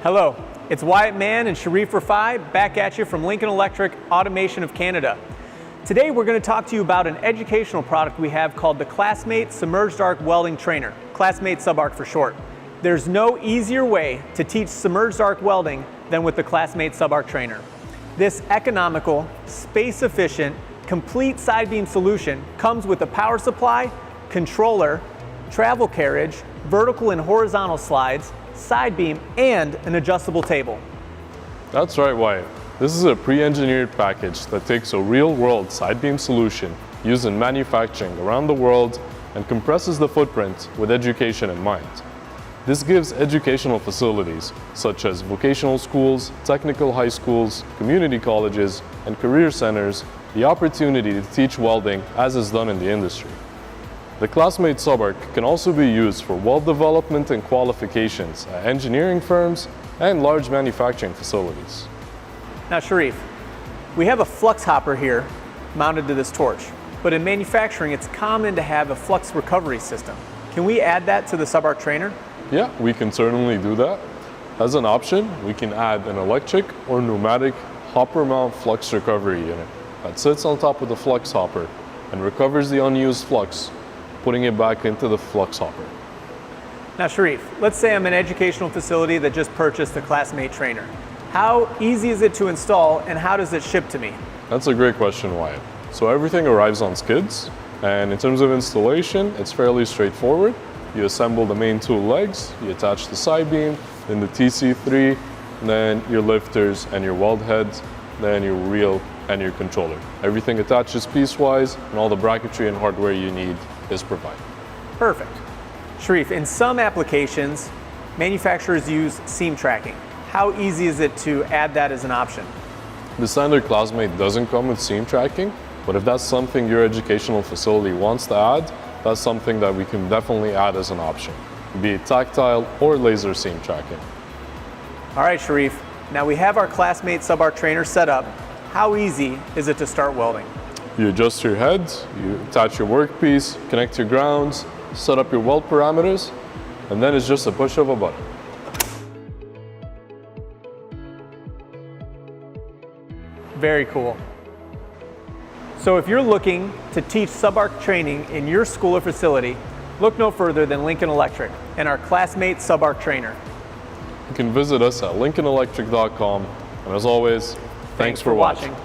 Hello, it's Wyatt Mann and Sharif Rafai back at you from Lincoln Electric Automation of Canada. Today we're going to talk to you about an educational product we have called the Classmate Submerged Arc Welding Trainer, Classmate Subarc for short. There's no easier way to teach submerged arc welding than with the Classmate Subarc Trainer. This economical, space-efficient, complete side beam solution comes with a power supply, controller, travel carriage, vertical and horizontal slides, side beam, and an adjustable table. That's right, Wyatt. This is a pre-engineered package that takes a real-world side beam solution used in manufacturing around the world and compresses the footprint with education in mind. This gives educational facilities, such as vocational schools, technical high schools, community colleges, and career centers, the opportunity to teach welding as is done in the industry. The Classmate Subarc can also be used for weld development and qualifications at engineering firms and large manufacturing facilities. Now Sharif, we have a flux hopper here mounted to this torch, but in manufacturing it's common to have a flux recovery system. Can we add that to the Subarc Trainer? Yeah, we can certainly do that. As an option, we can add an electric or pneumatic hopper mount flux recovery unit that sits on top of the flux hopper and recovers the unused flux, putting it back into the flux hopper. Now Sharif, let's say I'm an educational facility that just purchased the Classmate Trainer. How easy is it to install and how does it ship to me? That's a great question, Wyatt. So everything arrives on skids, and in terms of installation, it's fairly straightforward. You assemble the main two legs, you attach the side beam, then the TC3, then your lifters and your weld heads, then your reel and your controller. Everything attaches piecewise, and all the bracketry and hardware you need is provided. Perfect. Sharif, in some applications, manufacturers use seam tracking. How easy is it to add that as an option? The standard Classmate doesn't come with seam tracking, but if that's something your educational facility wants to add, that's something that we can definitely add as an option, be it tactile or laser seam tracking. All right, Sharif, now we have our Classmate Subarc Trainer set up. How easy is it to start welding? You adjust your head, you attach your workpiece, connect your grounds, set up your weld parameters, and then it's just a push of a button. Very cool. So if you're looking to teach Subarc training in your school or facility, look no further than Lincoln Electric and our Classmate Subarc Trainer. You can visit us at lincolnelectric.com, and as always, thanks for watching.